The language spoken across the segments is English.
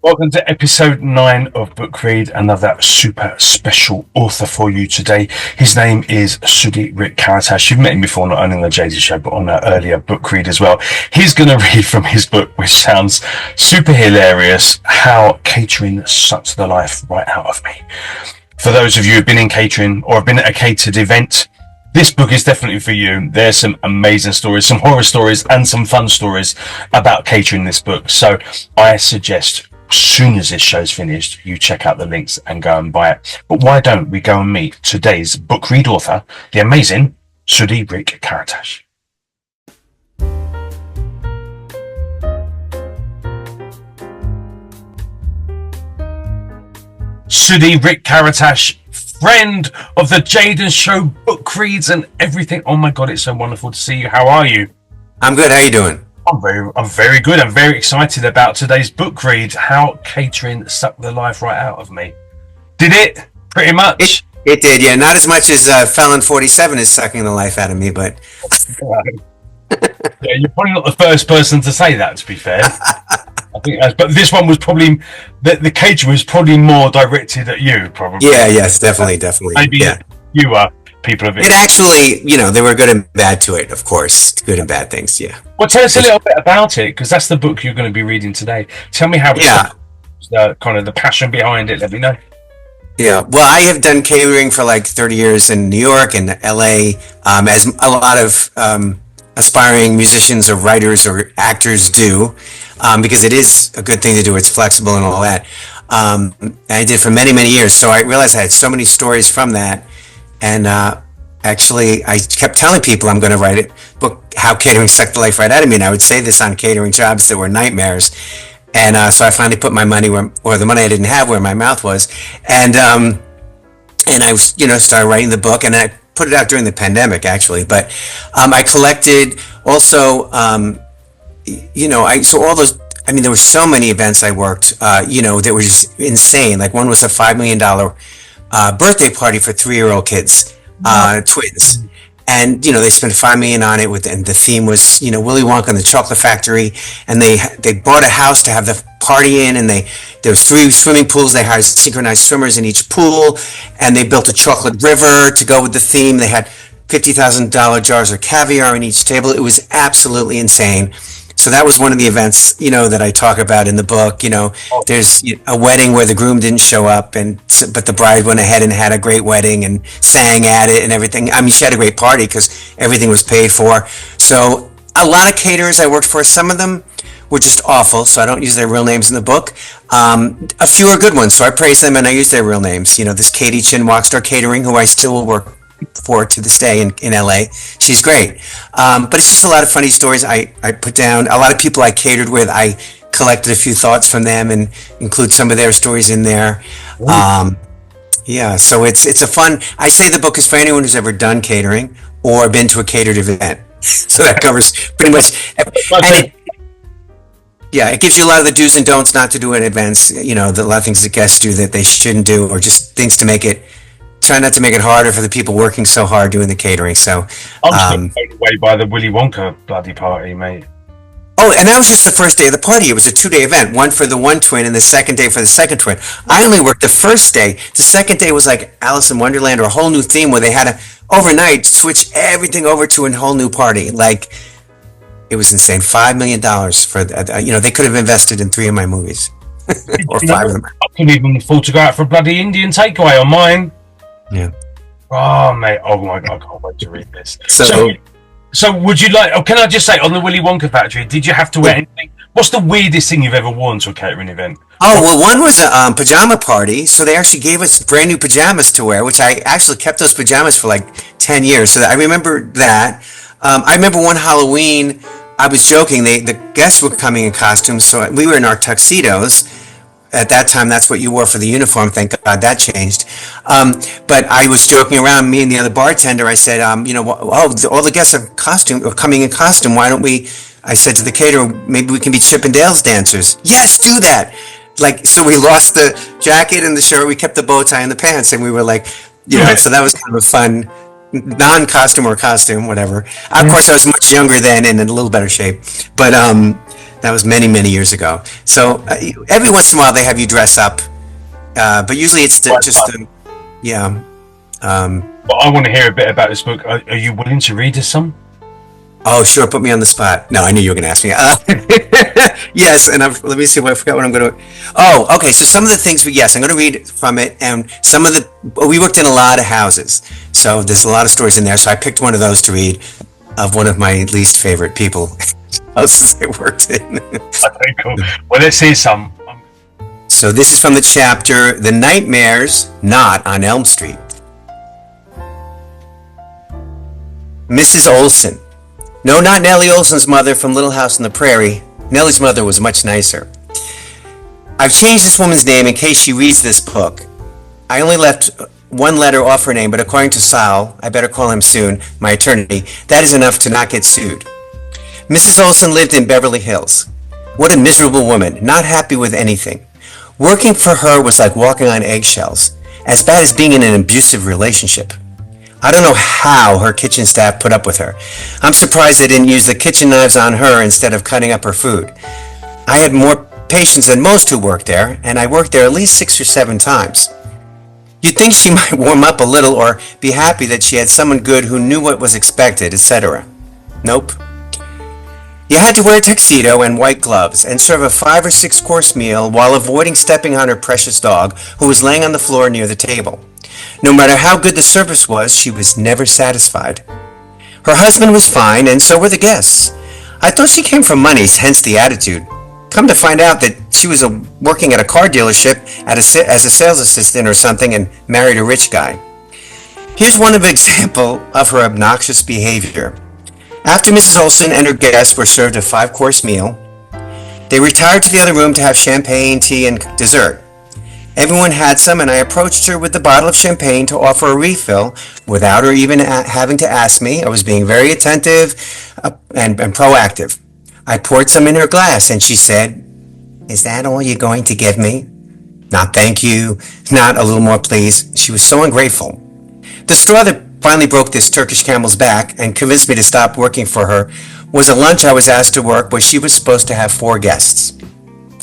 Welcome to episode 9 of Book Read, another super special author for you today. His name is Sudi Karatas. You've met him before, not only on the Jaden show, but on an earlier Book Read as well. He's going to read from his book, which sounds super hilarious, How Catering Sucked the Life Right Out of Me. For those of you who've been in catering or have been at a catered event, this book is definitely for you. There's some amazing stories, some horror stories, and some fun stories about catering in this book. So I suggest, as soon as this show's finished, you check out the links and go and buy it. But why don't we go and meet today's book read author, the amazing Sudi Karatas. Sudi Karatas, friend of the Jaden show, book reads and everything. Oh my God, it's so wonderful to see you. How are you? I'm good. How you doing? I'm very good. I'm very excited about today's book read, How Catering Sucked the Life Right Out of Me. Did it? Pretty much. It did, yeah. Not as much as Felon 47 is sucking the life out of me, but... Yeah, you're probably not the first person to say that, to be fair. I think but this one was probably... The catering was probably more directed at you, probably. Yeah, yes, definitely. Maybe yeah. You were. People of it. It actually, there were good and bad to it, of course. Good and bad things, yeah. Well, tell us a little bit about it, because that's the book you're going to be reading today. Tell me how the kind of the passion behind it. Let me know. Yeah, well, I have done catering for like 30 years in New York and LA, as a lot of aspiring musicians or writers or actors do, because it is a good thing to do. It's flexible and all that. I did for many, many years, so I realized I had so many stories from that. And actually, I kept telling people I'm going to write a book, How Catering Sucked the Life Right Out of Me. And I would say this on catering jobs that were nightmares. And so I finally put my money or the money I didn't have where my mouth was. And I was, started writing the book. And I put it out during the pandemic, actually. But I collected also, so all those, there were so many events I worked, that were just insane. Like one was a $5 million birthday party for 3-year-old kids, twins, and they spent $5 million on it. And the theme was Willy Wonka and the Chocolate Factory, and they bought a house to have the party in, and there was 3 swimming pools. They hired synchronized swimmers in each pool, and they built a chocolate river to go with the theme. They had $50,000 jars of caviar in each table. It was absolutely insane. So that was one of the events, that I talk about in the book. There's a wedding where the groom didn't show up, but the bride went ahead and had a great wedding and sang at it and everything. She had a great party because everything was paid for. So a lot of caterers I worked for, some of them were just awful, so I don't use their real names in the book. A few are good ones, so I praise them and I use their real names. This Katie Chin, Walkstar Catering, who I still will work for to this day in LA. She's great. But it's just a lot of funny stories I put down. A lot of people I catered with, I collected a few thoughts from them and include some of their stories in there. So it's a fun, I say the book is for anyone who's ever done catering or been to a catered event. So that covers pretty much, it gives you a lot of the do's and don'ts not to do at events, a lot of things that guests do that they shouldn't do, or just things to make it, try not to make it harder for the people working so hard doing the catering. So I'm just blown away by the Willy Wonka bloody party, mate. Oh, and that was just the first day of the party. It was a 2-day event, one for the one twin and the second day for the second twin. I only worked the first day. The second day was like Alice in Wonderland, or a whole new theme where they had to overnight switch everything over to a whole new party. Like, it was insane. $5 million for they could have invested in 3 of my movies or 5 of them. I couldn't even afford to go out for a bloody Indian takeaway on mine. Yeah. Oh, mate. Oh, my God. I can't wait to read this. So would you like... can I just say, on the Willy Wonka factory, did you have to wear anything? What's the weirdest thing you've ever worn to a catering event? Oh, well, one was a pajama party. So they actually gave us brand new pajamas to wear, which I actually kept those pajamas for like 10 years. So I remember that. I remember one Halloween, I was joking. The guests were coming in costumes. So we were in our tuxedos. At that time, that's what you wore for the uniform. Thank God that changed. But I was joking around, me and the other bartender. I said, all the guests are coming in costume. Why don't we, I said to the caterer, maybe we can be Chip and Dale's dancers. Yes, do that. So we lost the jacket and the shirt. We kept the bow tie and the pants. And we were like, so that was kind of a fun non-costume or costume, whatever. Of course, I was much younger then and in a little better shape. But That was many, many years ago. So every once in a while they have you dress up, but usually it's yeah. Well, I want to hear a bit about this book. Are you willing to read us some? Oh, sure. Put me on the spot. No, I knew you were going to ask me. Yes, and let me see. I forgot what I'm going to. Oh, okay. So some of the things, yes, I'm going to read from it, and some of we worked in a lot of houses, so there's a lot of stories in there. So I picked one of those to read of one of my least favorite people houses I worked in. Okay, cool. Well, let's hear some. So this is from the chapter "The Nightmares Not on Elm Street." Mrs. Olson. No, not Nellie Olson's mother from Little House on the Prairie. Nellie's mother was much nicer. I've changed this woman's name in case she reads this book. I only left one letter off her name, but according to Sal, I better call him soon, my attorney, that is enough to not get sued. Mrs. Olson lived in Beverly Hills. What a miserable woman, not happy with anything. Working for her was like walking on eggshells, as bad as being in an abusive relationship. I don't know how her kitchen staff put up with her. I'm surprised they didn't use the kitchen knives on her instead of cutting up her food. I had more patience than most who worked there, and I worked there at least 6 or 7 times. You'd think she might warm up a little or be happy that she had someone good who knew what was expected, etc. Nope. You had to wear a tuxedo and white gloves and serve a 5 or 6 course meal while avoiding stepping on her precious dog, who was laying on the floor near the table. No matter how good the service was, she was never satisfied. Her husband was fine, and so were the guests. I thought she came from money, hence the attitude. Come to find out that she was working at a car dealership as a sales assistant or something and married a rich guy. Here's one example of her obnoxious behavior. After Mrs. Olson and her guests were served a 5-course meal, they retired to the other room to have champagne, tea, and dessert. Everyone had some, and I approached her with the bottle of champagne to offer a refill without her even having to ask me. I was being very attentive and proactive. I poured some in her glass, and she said, "Is that all you're going to give me?" Not thank you, not a little more please. She was so ungrateful. The straw that finally broke this Turkish camel's back and convinced me to stop working for her was a lunch I was asked to work where she was supposed to have 4 guests.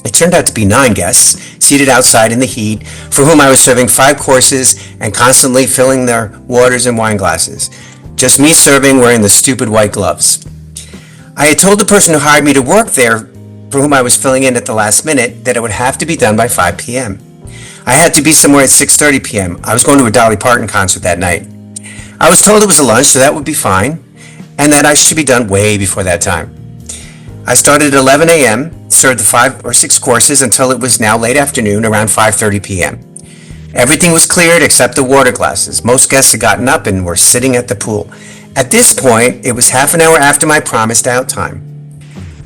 It turned out to be 9 guests, seated outside in the heat, for whom I was serving 5 courses and constantly filling their waters and wine glasses. Just me serving, wearing the stupid white gloves. I had told the person who hired me to work there, for whom I was filling in at the last minute, that it would have to be done by 5 p.m. I had to be somewhere at 6:30 p.m. I was going to a Dolly Parton concert that night. I was told it was a lunch, so that would be fine, and that I should be done way before that time. I started at 11 a.m., served the 5 or 6 courses until it was now late afternoon, around 5:30 p.m. Everything was cleared except the water glasses. Most guests had gotten up and were sitting at the pool. At this point, it was half an hour after my promised out time.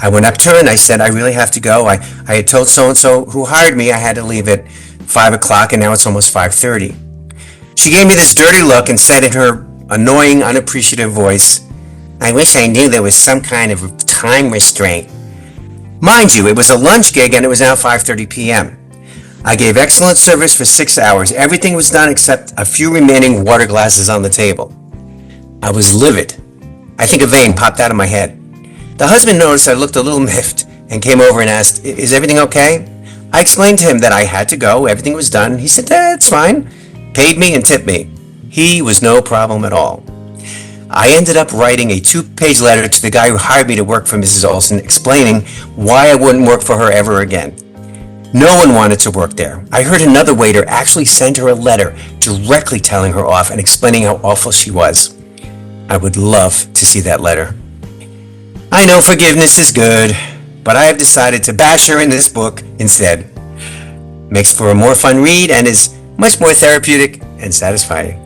I went up to her and I said, "I really have to go. I had told so-and-so who hired me I had to leave at 5 o'clock, and now it's almost 5:30. She gave me this dirty look and said in her annoying, unappreciative voice, "I wish I knew there was some kind of time restraint." Mind you, it was a lunch gig and it was now 5:30 p.m. I gave excellent service for 6 hours. Everything was done except a few remaining water glasses on the table. I was livid. I think a vein popped out of my head. The husband noticed I looked a little miffed and came over and asked, "Is everything okay?" I explained to him that I had to go. Everything was done. He said, "That's fine." Paid me and tipped me. He was no problem at all. I ended up writing a 2-page letter to the guy who hired me to work for Mrs. Olson, explaining why I wouldn't work for her ever again. No one wanted to work there. I heard another waiter actually send her a letter directly telling her off and explaining how awful she was. I would love to see that letter. I know forgiveness is good, but I have decided to bash her in this book instead. Makes for a more fun read and is much more therapeutic and satisfying.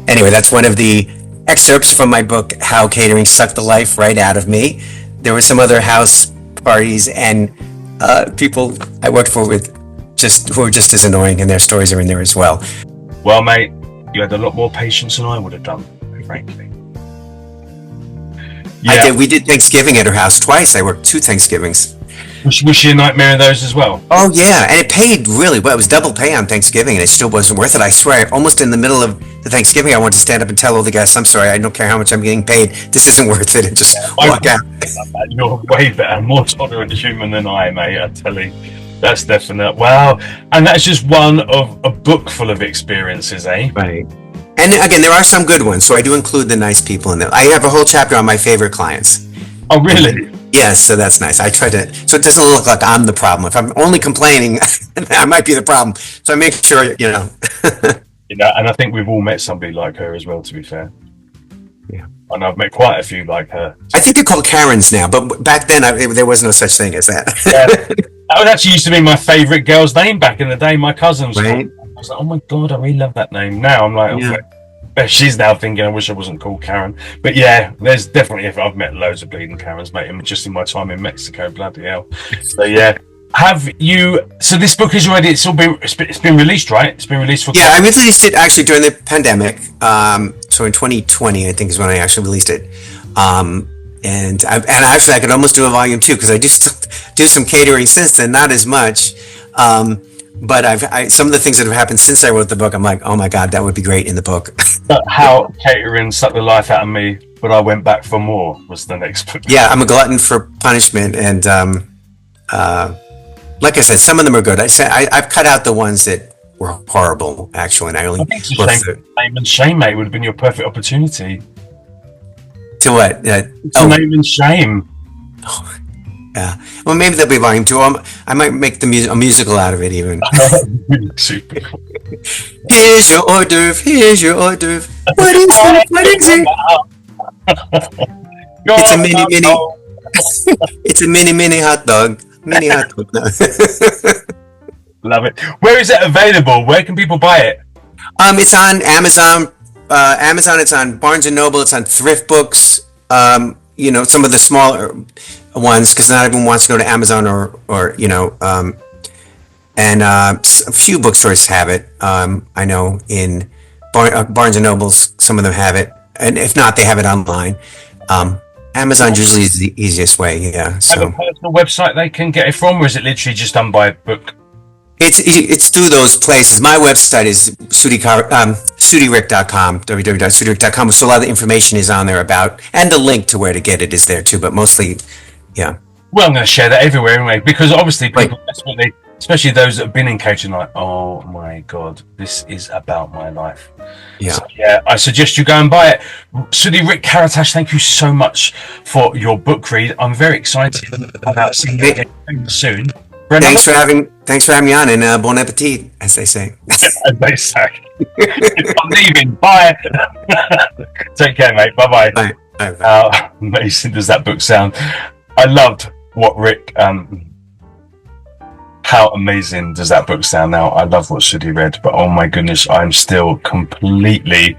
Anyway, that's one of the excerpts from my book, How Catering Sucked the Life Right Out of Me. There were some other house parties and people I worked for with who were just as annoying, and their stories are in there as well. Well, mate, you had a lot more patience than I would have done, frankly. Yeah. We did Thanksgiving at her house twice. I worked 2 Thanksgivings. Was she a nightmare of those as well? Oh yeah, and it paid really well. It was double pay on Thanksgiving, and it still wasn't worth it. I swear, almost in the middle of the Thanksgiving, I wanted to stand up and tell all the guests, "I'm sorry, I don't care how much I'm getting paid. This isn't worth it," and just walk out. You're way better, more tolerant human than I, mate. I tell you, that's definite. Wow, and that's just one of a book full of experiences, eh? Right. And again, there are some good ones, so I do include the nice people in them. I have a whole chapter on my favorite clients. Oh, really? Yes, so that's nice. I try to, so it doesn't look like I'm the problem. If I'm only complaining, I might be the problem. So I make sure, you know. You know, and I think we've all met somebody like her as well, to be fair. Yeah. And I've met quite a few like her. I think they're called Karens now, but back then there was no such thing as that. Yeah. That actually used to be my favourite girl's name back in the day. My cousin's. Right. I was like, oh my God, I really love that name. Now I'm like, Yeah. but she's now thinking, I wish I wasn't called Karen. But yeah, there's definitely, I've met loads of bleeding Karens, mate, just in my time in Mexico, bloody hell. So yeah. Have you, so this book is already, it's been released, right? It's been released for... Yeah, I released it actually during the pandemic. So in 2020, I think is when I actually released it. And actually I could almost do a volume 2 because I do still do some catering since then, not as much. But some of the things that have happened since I wrote the book, I'm like, oh my God, that would be great in the book. How catering sucked the life out of me, but I went back for more was the next book. Yeah, I'm a glutton for punishment. And like I said, some of them are good. I've cut out the ones that were horrible, actually. And I think Name and Shame, mate, would have been your perfect opportunity. To what? Name and Shame. Oh, yeah. Well, maybe there'll be volume 2. I might make a musical out of it, even. Super cool. Here's your hors d'oeuvre. Here's your hors d'oeuvre. What is it? What is it? It's a mini. It's a mini hot dog. Mini hot dog. Love it. Where is it available? Where can people buy it? It's on Amazon. It's on Barnes and Noble. It's on Thrift Books. You know, some of the smaller ones, because not everyone wants to go to Amazon or you know, and a few bookstores have it. I know in Barnes and Nobles, some of them have it, and if not, they have it online. Amazon usually is the easiest way. Yeah. So have a personal website they can get it from, or is it literally just done by book? It's through those places. My website is SudiRick.com, www.SudiRick.com. So a lot of the information is on there about, and the link to where to get it is there too, but mostly, yeah. Well, I'm going to share that everywhere anyway, because obviously people, especially those that have been in coaching, like, oh my God, this is about my life. Yeah. So, yeah, I suggest you go and buy it. Sudi Rick Karatas, thank you so much for your book read. I'm very excited about seeing it soon. Thanks for having me on, and bon appetit, as they say. As they say. I'm leaving. Bye. Take care, mate. Bye-bye. Bye. Amazing does that book sound. I loved what Rick... how amazing does that book sound now? I love what Sudi read, but oh my goodness, I'm still completely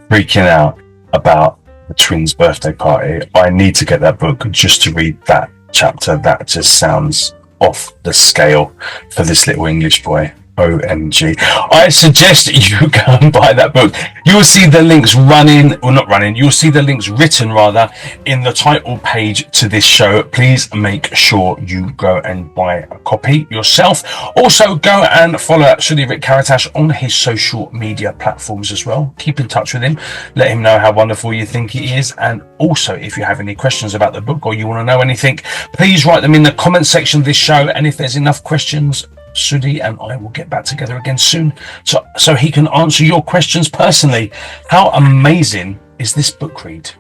freaking out about the twins' birthday party. I need to get that book just to read that chapter. That just sounds off the scale for this little English boy. OMG. I suggest you go and buy that book. You will see the links you'll see the links written rather in the title page to this show. Please make sure you go and buy a copy yourself. Also go and follow Sudi Rick Karatas on his social media platforms as well. Keep in touch with him. Let him know how wonderful you think he is. And also, if you have any questions about the book or you want to know anything, please write them in the comment section of this show. And if there's enough questions, Sudi and I will get back together again soon so he can answer your questions personally. How amazing is this book read?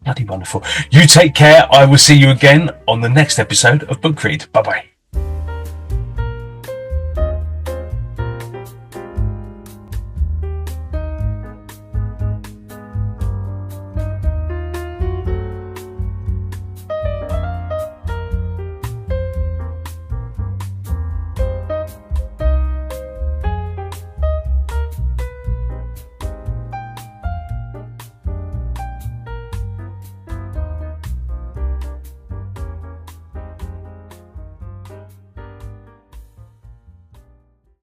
Bloody wonderful. You take care. I will see you again on the next episode of Book Read. Bye-bye.